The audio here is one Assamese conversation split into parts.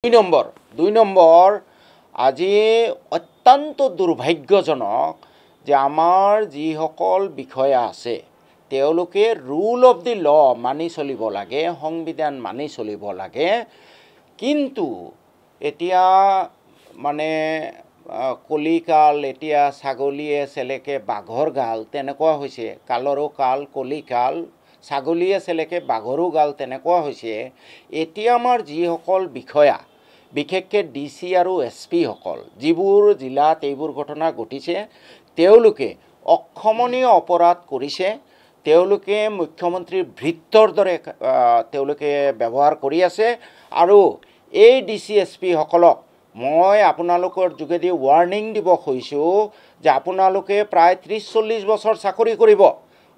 দুই নম্বৰ আজি অত্যন্ত দুৰ্ভাগ্যজনক যে আমাৰ যিসকল বিষয়া আছে তেওঁলোকে ৰুল অফ দি ল মানি চলিব লাগে, সংবিধান মানি চলিব লাগে, কিন্তু এতিয়া মানে কলিকাল, এতিয়া ছাগলীয়ে চেলেকে বাঘৰ গাল তেনেকুৱা হৈছে, কালৰো কাল কলিকাল, ছাগলীয়ে চেলেকে বাঘৰো গাল তেনেকুৱা হৈছে। এতিয়া আমাৰ যিসকল বিষয়া বিশেষকৈ DC আৰু SP সকল যিবোৰ জিলাত এইবোৰ ঘটনা ঘটিছে তেওঁলোকে অক্ষমনীয় অপৰাধ কৰিছে, তেওঁলোকে মুখ্যমন্ত্ৰীৰ ভৃত্যৰ দৰে তেওঁলোকে ব্যৱহাৰ কৰি আছে। আৰু এই DC SP সকলক মই আপোনালোকৰ যোগেদি ৱাৰ্ণিং দিব খুজিছোঁ যে আপোনালোকে প্ৰায় 30-40 বছৰ চাকৰি কৰিব,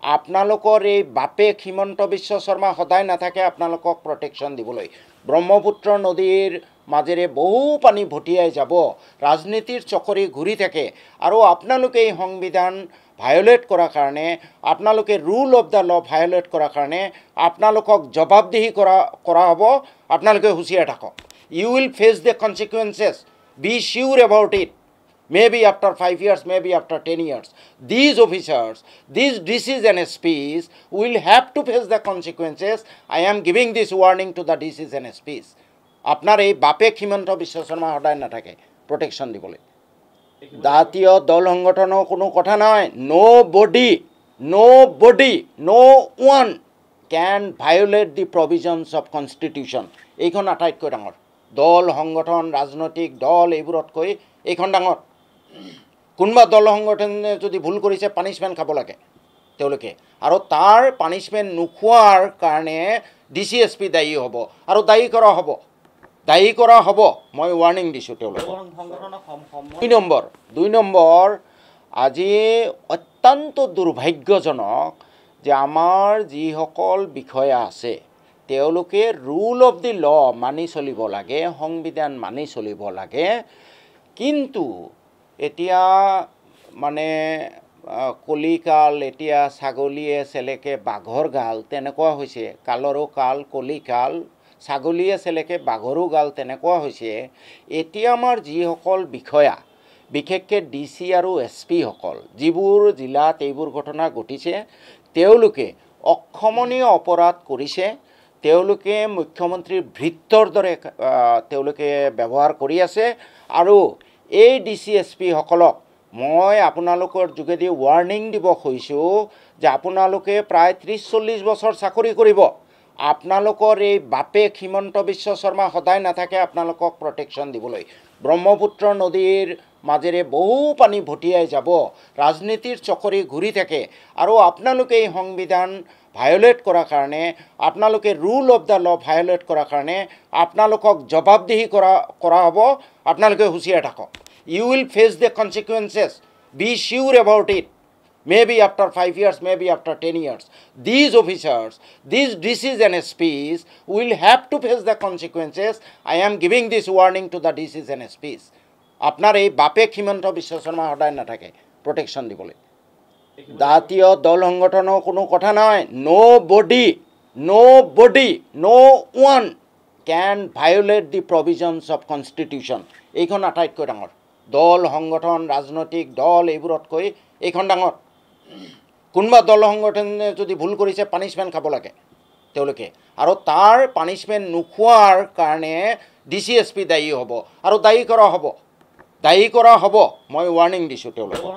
আপোনালোকৰ এই বাপেক হিমন্ত বিশ্ব শৰ্মা সদায় নাথাকে আপোনালোকক প্ৰটেকশ্যন দিবলৈ। ব্ৰহ্মপুত্ৰ নদীৰ মাজেৰে বহু পানী ভটিয়াই যাব, ৰাজনীতিৰ চকৰি ঘূৰি থাকে, আৰু আপোনালোকে এই সংবিধান ভায়োলেট কৰাৰ কাৰণে, আপোনালোকে rule of the law violate কৰাৰ কাৰণে আপোনালোকক জবাবদিহি কৰা হ'ব। আপোনালোকে হুঁচিয়াৰ থাকক। You will face the consequences, be sure about it. Maybe after 5 years, maybe after 10 years, these officers, these DCs and SPs will have to face the consequences. I am giving this warning to the DCs and SPs. আপনার এই বাপেক হিমন্ত বিশ্ব শর্মা সদায় নাথাকে প্রটেকশন দিবলৈ। জাতীয় দল সংগঠনৰ কোনো কথা নাই। no one can violate the provisions of constitution. এইখন আটাইতকৈ ডাঙৰ দল সংগঠন, ৰাজনৈতিক দল এইবোৰতকৈ এইখন ডাঙৰ। কোনোবা দল সংগঠনে যদি ভুল কৰিছে পানিশমেণ্ট খাব লাগে তেওঁলোকে, আৰু তাৰ পানিশমেণ্ট নোখোৱাৰ কাৰণে DC SP দায়ী হ'ব আৰু দায়ী কৰা হ'ব। মই ৱাৰ্ণিং দিছোঁ তেওঁলোকক। দুই নম্বৰ আজি অত্যন্ত দুৰ্ভাগ্যজনক যে আমাৰ যিসকল বিষয়া আছে তেওঁলোকে ৰুল অফ দি ল মানি চলিব লাগে, সংবিধান মানি চলিব লাগে, কিন্তু এতিয়া মানে কলিকাল, এতিয়া ছাগলীয়ে চেলেকে বাঘৰ গাল তেনেকুৱা হৈছে, কালৰো কাল কলিকাল, ছাগলীয়ে চেলেকে বাঘৰো গাল তেনেকুৱা হৈছে। এতিয়া আমাৰ যিসকল বিষয়া বিশেষকৈ DC আৰু SP সকল যিবোৰ জিলাত এইবোৰ ঘটনা ঘটিছে তেওঁলোকে অক্ষমনীয় অপৰাধ কৰিছে, তেওঁলোকে মুখ্যমন্ত্ৰীৰ ভৃত্যৰ দৰে তেওঁলোকে ব্যৱহাৰ কৰি আছে। আৰু এই DC SP সকলক মই আপোনালোকৰ যোগেদি ৱাৰ্ণিং দিব খুজিছোঁ যে আপোনালোকে প্ৰায় 30-40 বছৰ চাকৰি কৰিব, আপোনালোকৰ এই বাপেক হিমন্ত বিশ্ব শৰ্মা সদায় নাথাকে আপোনালোকক প্ৰটেকশ্যন দিবলৈ। ব্ৰহ্মপুত্ৰ নদীৰ মাজেৰে বহু পানী ভটিয়াই যাব, ৰাজনীতিৰ চকৰি ঘূৰি থাকে, আৰু আপোনালোকে এই সংবিধান ভায়োলেট কৰাৰ কাৰণে, আপোনালোকে rule of the law violate কৰাৰ কাৰণে আপোনালোকক জবাবদিহি কৰা হ'ব। আপোনালোকে হুঁচিয়াৰ থাকক। You will face the consequences, be sure about it. Maybe after 5 years, maybe after 10 years, these officers, these DCs and SPs will have to face the consequences. I am giving this warning to the DCs and SPs. আপনার এই বাপেক হিমন্ত বিশ্ব শর্মা সদায় নাথাকে প্রটেকশন দিবলৈ। জাতীয় দল সংগঠনৰ কোনো কথা নাই। no one can violate the provisions of constitution. এইখন আটাইতকৈ ডাঙৰ দল সংগঠন, ৰাজনৈতিক দল এইবোৰতকৈ এইখন ডাঙৰ। কোনোবা দল সংগঠনে যদি ভুল কৰিছে পানিশমেণ্ট খাব লাগে তেওঁলোকে, আৰু তাৰ পানিশমেণ্ট নোখোৱাৰ কাৰণে DC SP দায়ী হ'ব আৰু দায়ী কৰা হ'ব। মই ৱাৰ্ণিং দিছোঁ তেওঁলোকক।